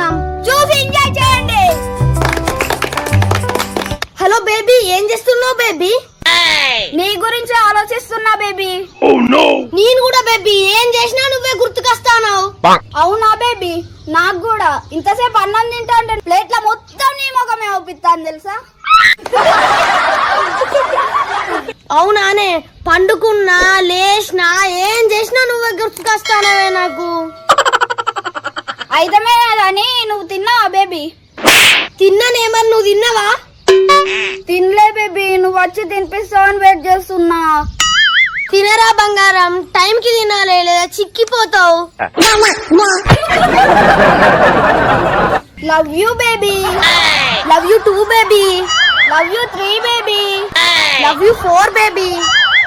చూస్తున్నాం. చూసి ఎంజాయ్ చేయండి. హలో బేబీ, ఏం చేస్తున్నావు బేబీ? నీ గురించి ఆలోచిస్తున్నా బేబీ. నేను కూడా బేబీ, ఏం చేసినా నువ్వే గుర్తుకొస్తాను. అవునా బేబీ, నాకు కూడా ఇంతసేపు అన్నం తింటా అంటే ప్లేట్ల మొత్తం నీ ముఖమే అవుపిస్తాను తెలుసా. అవునానే, పండుకున్నా లేచినా ఏం చేసినా నువ్వే గుర్తుకొస్తానవే నాకు. అయితమే కానీ నువ్వు తిన్నావా బేబీ? తిన్నానేమని, నువ్వు తిన్నావా? తినలే బేబీ, నువ్వు వచ్చి తినిపిస్తావని వెయిట్ చేస్తున్నా. తినరా బంగారం, టైం కి తినాలి లేదా చిక్కిపోతావు. Love you baby, love you 2 baby, love you 3 baby, love you 4 baby,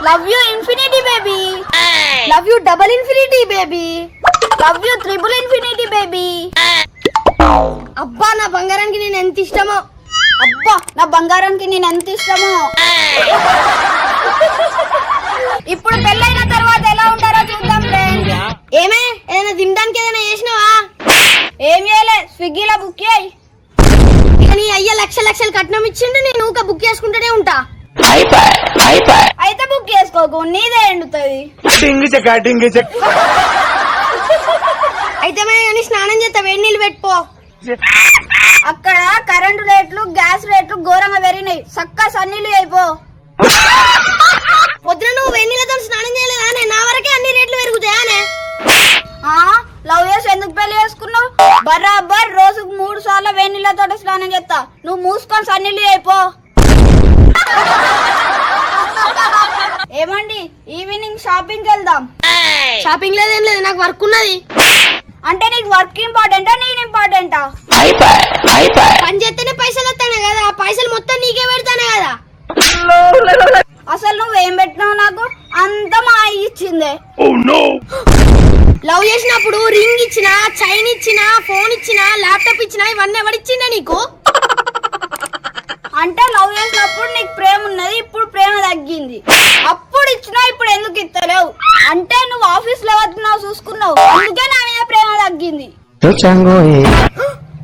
love you infinity baby, love you double infinity baby, love you triple infinity baby. అబ్బా, నా బంగారానికి నేను ఎంత ఇష్టమో. అబ్బా, నా బంగారానికి నేను ఎంత ఇష్టమో. ఇప్పుడు పెళ్ళైన తర్వాత ఎలా ఉంటారో చూద్దాం ఫ్రెండ్స్. ఏమే, ఏదైనా తినడానికి ఏదైనా చేసినావా? ఏం చేయలే, స్విగ్గీలో బుక్ చేయి. నీ అయ్య లక్షలు కట్నం ఇచ్చిండు, నేను ఊక బుక్ చేసుకుంటూనే ఉంటా. అయితే బుక్ చేసుకోకు, నీదే ఎండుతుంది. అయితే స్నానం చేస్తా, వేడి నీళ్ళు పెట్టుకో. అక్కడ కరెంటు రేట్లు గ్యాస్ రేట్లు ఘోరంగా పెరిగినాయి, చక్కగా సన్నీళ్ళు అయిపో. పొద్దున నువ్వు వెన్నీళ్ళతో స్నానం చేయలేదా? నా వరకే అన్ని రేట్లు పెరుగుతాయానే. లవ్ చేసి ఎందుకు పెళ్లి చేసుకున్నావు? బరాబర్ రోజుకు 3 సార్లు వెన్నీళ్ళతో స్నానం చేస్తా, నువ్వు మూసుకొని సన్నీళ్ళు అయిపో. ఏమండి, ఈవినింగ్ షాపింగ్ వెళ్దాం. షాపింగ్ లేదేం లేదు, నాకు వర్క్ ఉన్నది. అంటే నీకు వర్క్ ఇంపార్టెంటా నేను ఇంపార్టెంటా? పని చేస్తేనే పైసలు వస్తానే కదా, పైసలు మొత్తం నీకే పెడతానే కదా. అసలు నువ్వేం పెట్టినావు నాకు? అంత మా అయ్య ఇచ్చిందే. లవ్ చేసినప్పుడు రింగ్ ఇచ్చిన, చైన్ ఇచ్చిన, ఫోన్ ఇచ్చిన, ల్యాప్టాప్ ఇచ్చిన, ఇవన్నీ ఎవరిచ్చిండే నీకు? అంటే లవ్ చేసినప్పుడు నీకు ప్రేమ ఉన్నది, ఇప్పుడు ప్రేమ తగ్గింది. అప్పుడు ఇచ్చినా ఇప్పుడు ఎందుకు ఇస్తలేవు? అంటే నువ్వు ఆఫీస్ లో వస్తున్నావు చూసుకున్నావు, అందుకే నా మీద ప్రేమ తగ్గింది.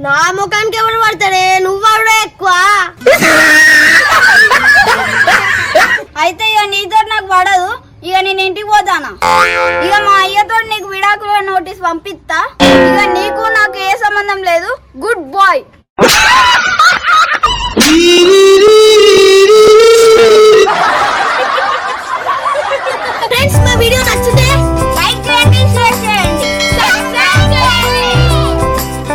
నా ముఖానికి ఎవరు పడతాడే, నువ్వెవడే ఎక్కువ. అయితే ఇక నీతో నాకు పడదు, ఇక నేను ఇంటికి పోతానా. ఇక మా అయ్యతో నీకు విడాకుల నోటీస్ పంపిస్తా. ఇక నీకు నాకు ఏ సంబంధం లేదు, గుడ్ బాయ్. ఫ్రెండ్స్, మా వీడియో